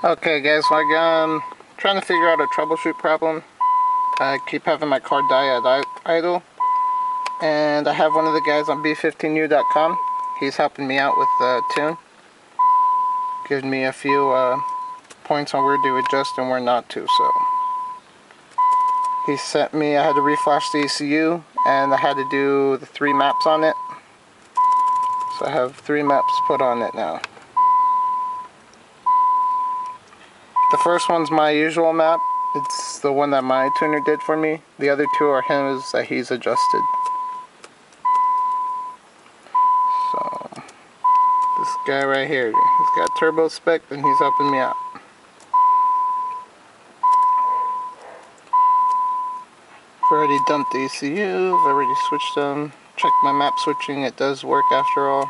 Okay guys, so I'm trying to figure out a troubleshoot problem. I keep having my car die at idle, and I have one of the guys on b15u.com. He's helping me out with the tune, giving me a few points on where to adjust and where not to. So he sent me, I had to reflash the ECU, and I had to do the 3 maps on it. So I have 3 maps put on it now. The first one's my usual map. It's the one that my tuner did for me. The other 2 are his that he's adjusted. So this guy right here, he's got turbo spec and he's helping me out. I've already dumped the ECU, I've already switched them. Checked my map switching, it does work after all.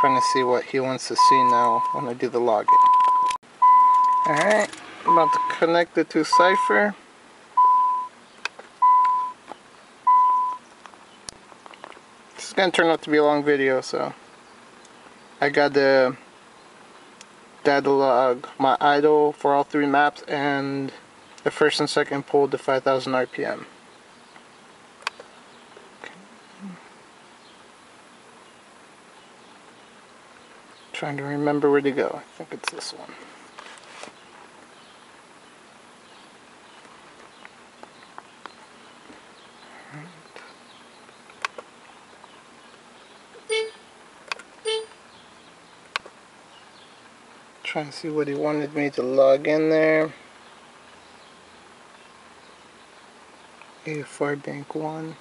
Trying to see what he wants to see now when I do the login. Alright, I'm about to connect it to Cipher. This is going to turn out to be a long video, so I got the data log, my idle for all 3 maps, and the first and second pulled to 5,000 RPM. Trying to remember where to go. I think it's this one. Trying to see what he wanted me to log in there. A4 bank 1.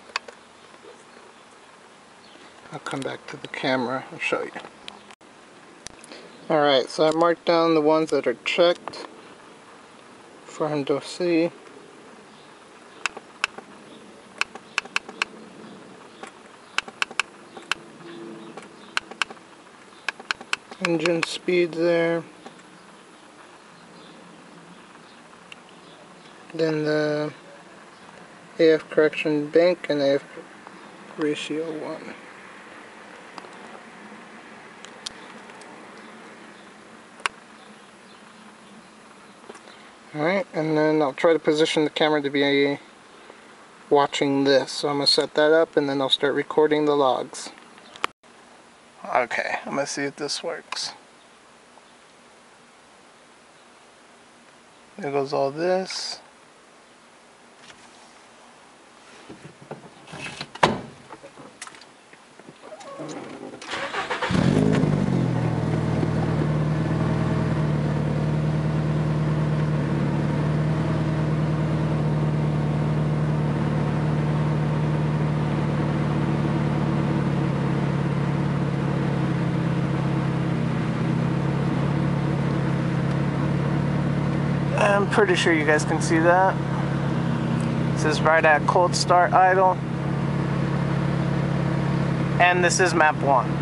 I'll come back to the camera and show you. Alright, so I marked down the ones that are checked for him to see. Engine speed there. Then the AF correction bank and AF ratio 1. Alright, and then I'll try to position the camera to be watching this. So I'm going to set that up and then I'll start recording the logs. Okay, I'm going to see if this works. There goes all this. I'm pretty sure you guys can see that. This is right at cold start idle. And this is map 1.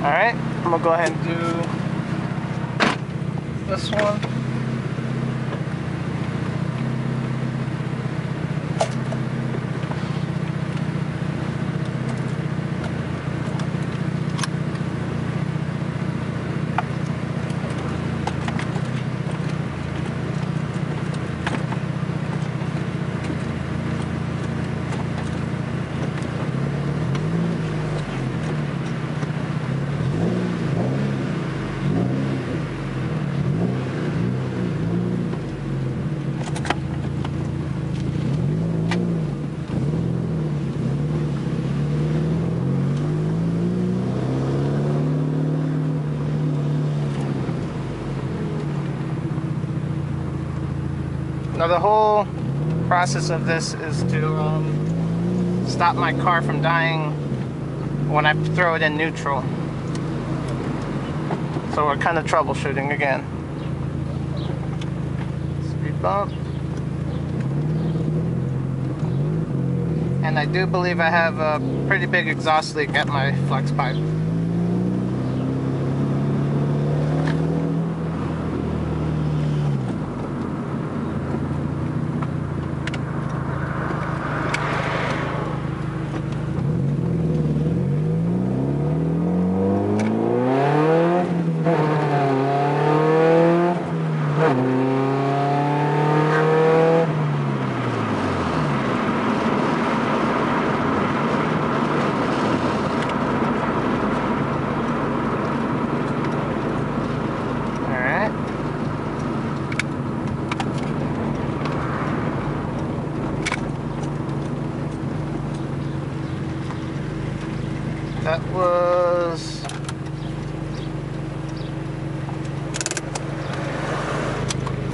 Alright, I'm going to go ahead and do this one. Now the whole process of this is to stop my car from dying when I throw it in neutral. So we're kind of troubleshooting again. Speed bump. And I do believe I have a pretty big exhaust leak at my flex pipe. That was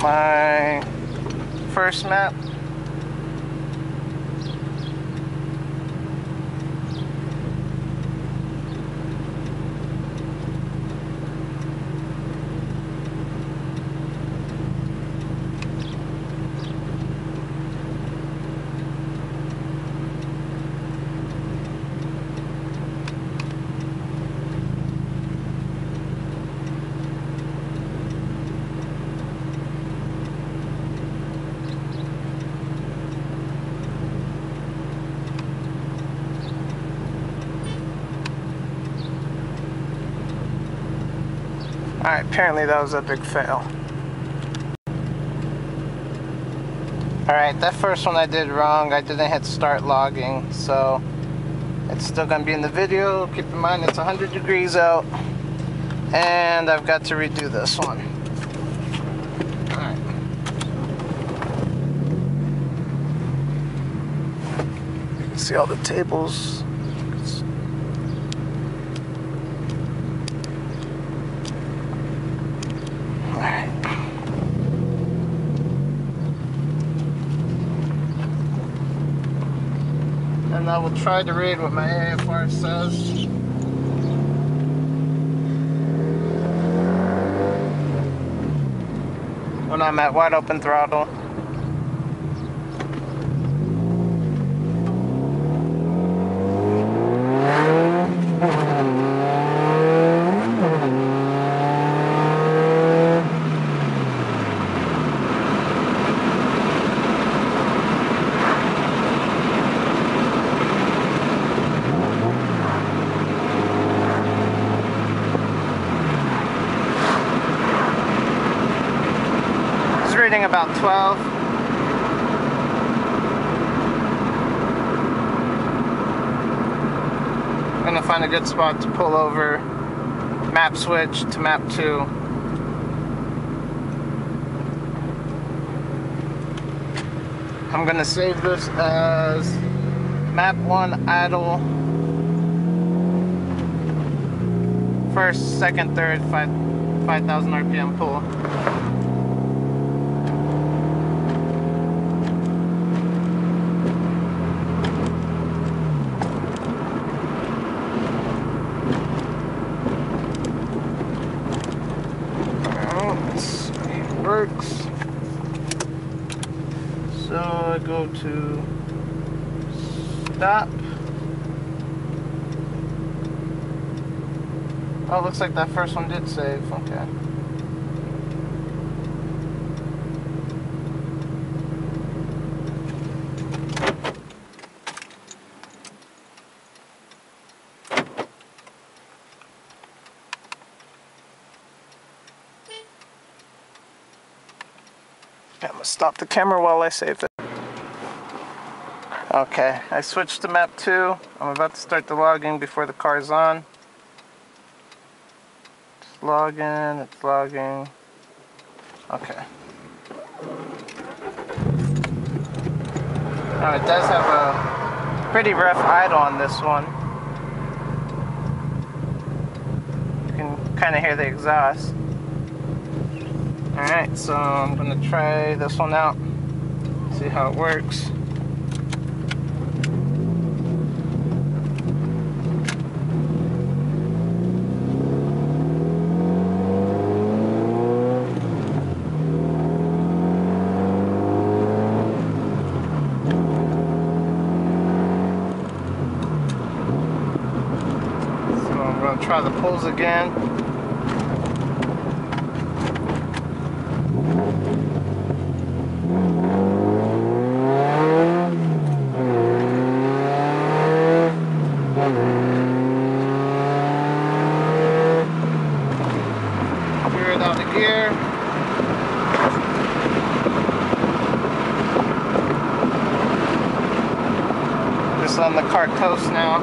my first map. Alright, apparently that was a big fail. Alright, that first one I did wrong. I didn't hit start logging, so it's still going to be in the video. Keep in mind it's 100 degrees out, and I've got to redo this one. Alright. You can see all the tables. And I will try to read what my AFR says. When I'm at wide open throttle. Reading about 12. I'm gonna find a good spot to pull over, map switch to map 2. I'm gonna save this as map 1 idle, first, second, third, 5,000 RPM pull. Works. So I go to stop. Oh, looks like that first one did save. Okay. I'm gonna stop the camera while I save it. Okay, I switched to map 2. I'm about to start the logging before the car's on. It's logging, it's logging. Okay. Now it does have a pretty rough idle on this one. You can kind of hear the exhaust. Alright, so I'm going to try this one out, see how it works. I'm going to try the pulls again. Clear it out of gear. Just letting the car coast now.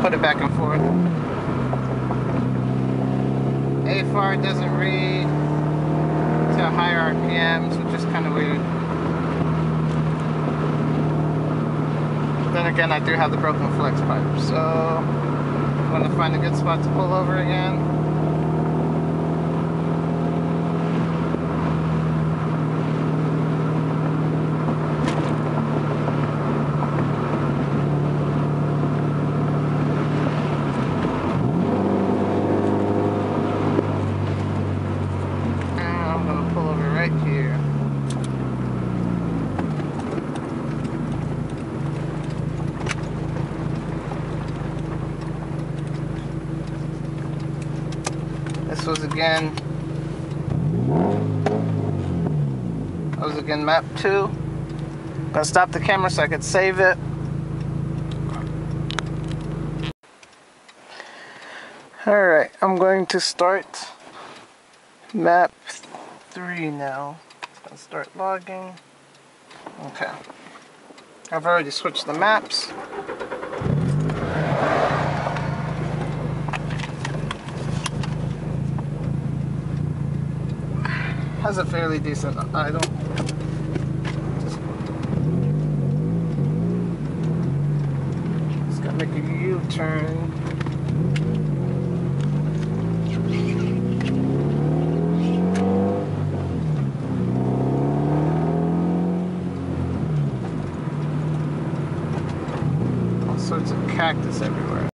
Put it back and forth. AFR doesn't read to higher RPMs, which is kind of weird. Then again, I do have the broken flex pipe, so I'm going to find a good spot to pull over again. This was again map 2. I'm gonna stop the camera so I could save it. Alright, I'm going to start map 3 now. Let's start logging. Okay. I've already switched the maps. Has a fairly decent idle. Just gotta make a U-turn. All sorts of cactus everywhere.